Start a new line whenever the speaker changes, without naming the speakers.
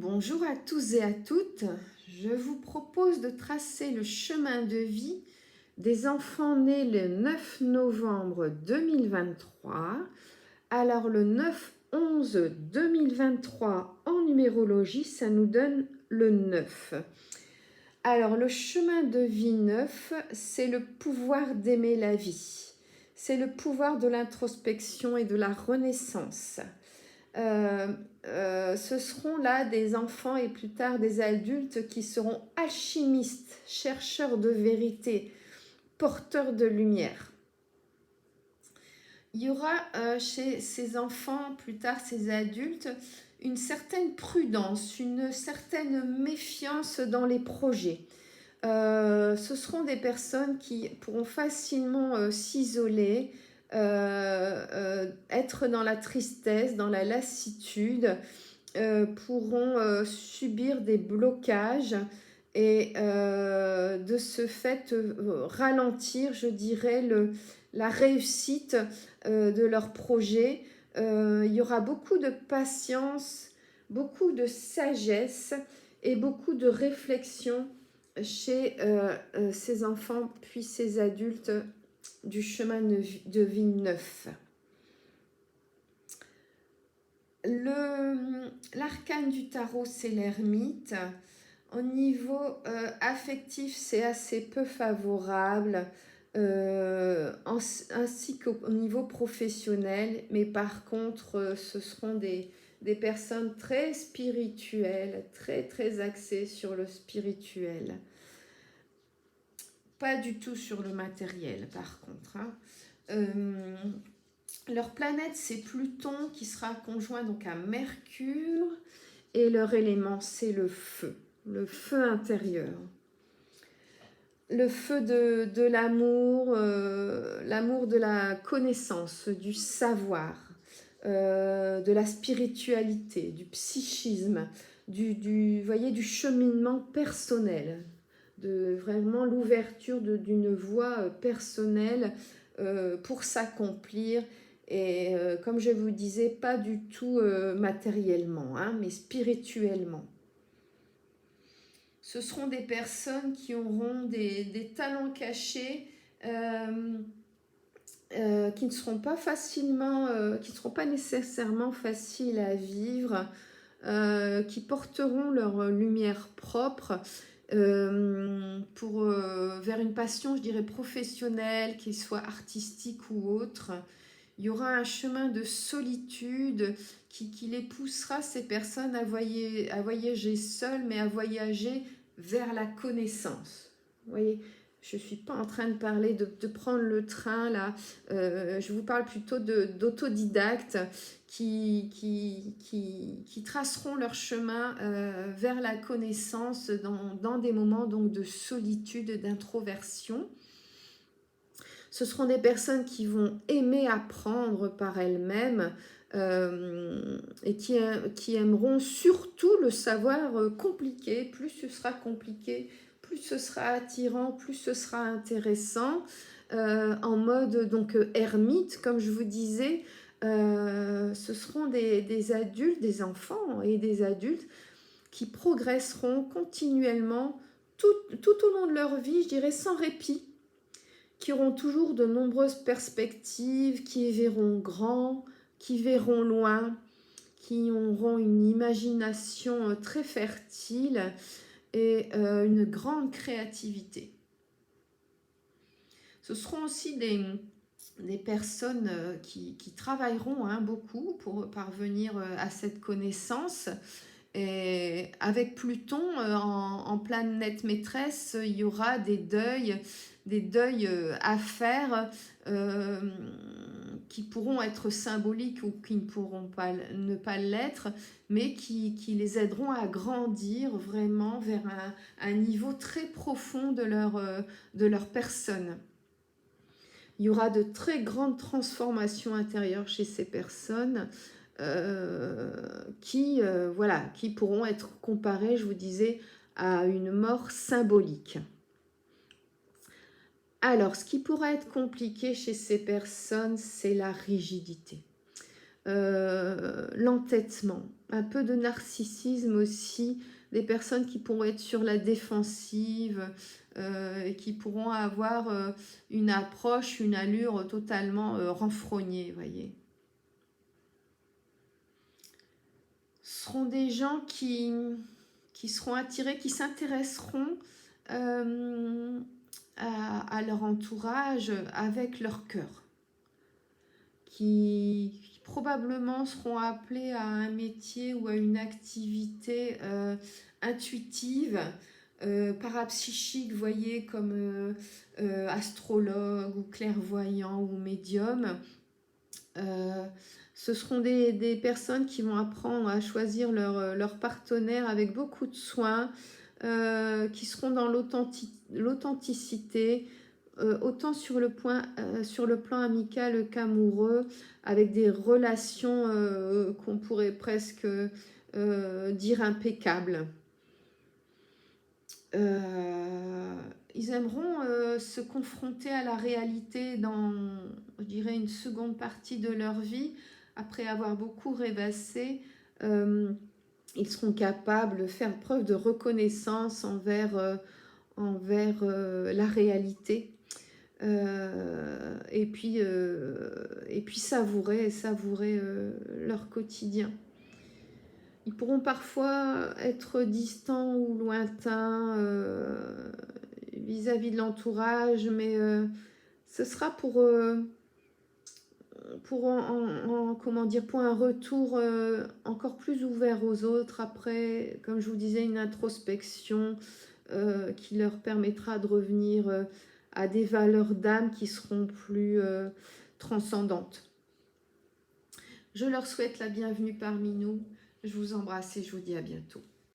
Bonjour à tous et à toutes. Je vous propose de tracer le chemin de vie des enfants nés le 9 novembre 2023. Alors le 9-11-2023 en numérologie, ça nous donne le 9. Alors le chemin de vie 9, c'est le pouvoir d'aimer la vie. C'est le pouvoir de l'introspection et de la renaissance. Ce seront là des enfants et plus tard des adultes qui seront alchimistes, chercheurs de vérité, porteurs de lumière. Il y aura chez ces enfants, plus tard ces adultes, une certaine prudence, une certaine méfiance dans les projets. Ce seront des personnes qui pourront facilement s'isoler, être dans la tristesse, dans la lassitude, pourront subir des blocages et de ce fait ralentir, je dirais, la réussite de leur projet. Il y aura beaucoup de patience, beaucoup de sagesse et beaucoup de réflexion chez ces enfants puis ces adultes du chemin de vie neuf. L'arcane du tarot, c'est l'ermite. Au niveau affectif, c'est assez peu favorable, ainsi qu'au niveau professionnel. Mais par contre, ce seront des personnes très spirituelles, très axées sur le spirituel. Pas du tout sur le matériel, par contre. Leur planète, c'est Pluton qui sera conjoint donc à Mercure. Et leur élément, c'est le feu intérieur. Le feu de l'amour, l'amour de la connaissance, du savoir, de la spiritualité, du psychisme, du cheminement personnel, de vraiment l'ouverture d'une voie personnelle pour s'accomplir. Et comme je vous disais, pas du tout matériellement, mais spirituellement. Ce seront des personnes qui auront des talents cachés qui ne seront pas qui ne seront pas nécessairement faciles à vivre, qui porteront leur lumière propre vers une passion, je dirais, professionnelle, qu'il soit artistique ou autre. Il y aura un chemin de solitude qui les poussera, ces personnes, à voyager seules, mais à voyager vers la connaissance. Vous voyez, je ne suis pas en train de parler de prendre le train, là. Je vous parle plutôt d'autodidactes qui traceront leur chemin vers la connaissance dans des moments donc, de solitude, d'introversion. Ce seront des personnes qui vont aimer apprendre par elles-mêmes et qui aimeront surtout le savoir compliqué. Plus ce sera compliqué, plus ce sera attirant, plus ce sera intéressant. En mode donc ermite, comme je vous disais, ce seront des adultes, des enfants et des adultes qui progresseront continuellement tout au long de leur vie, je dirais sans répit, qui auront toujours de nombreuses perspectives, qui verront grand, qui verront loin, qui auront une imagination très fertile et une grande créativité. Ce seront aussi des personnes qui travailleront beaucoup pour parvenir à cette connaissance. Et avec Pluton en planète maîtresse, il y aura des deuils à faire qui pourront être symboliques ou qui ne pourront pas ne pas l'être, mais qui les aideront à grandir vraiment vers un niveau très profond de leur personne. Il y aura de très grandes transformations intérieures chez ces personnes qui pourront être comparées, je vous disais, à une mort symbolique. Alors, ce qui pourrait être compliqué chez ces personnes, c'est la rigidité. l'entêtement, un peu de narcissisme aussi, des personnes qui pourront être sur la défensive et qui pourront avoir une approche, une allure totalement renfrognée, voyez. Ce seront des gens qui seront attirés, qui s'intéresseront à leur entourage avec leur cœur, qui probablement seront appelés à un métier ou à une activité intuitive, parapsychique, vous voyez, comme astrologue ou clairvoyant ou médium. Ce seront des personnes qui vont apprendre à choisir leur partenaire avec beaucoup de soin, qui seront dans l'authenticité, autant sur le plan amical qu'amoureux, avec des relations qu'on pourrait presque dire impeccables. Ils aimeront se confronter à la réalité dans, je dirais, une seconde partie de leur vie. Après avoir beaucoup rêvassé, ils seront capables de faire preuve de reconnaissance envers la réalité. Et puis savourer leur quotidien. Ils pourront parfois être distants ou lointains vis-à-vis de l'entourage, mais ce sera pour comment dire, pour un retour encore plus ouvert aux autres après, comme je vous disais, une introspection qui leur permettra de revenir à des valeurs d'âme qui seront plus transcendantes. Je leur souhaite la bienvenue parmi nous. Je vous embrasse et je vous dis à bientôt.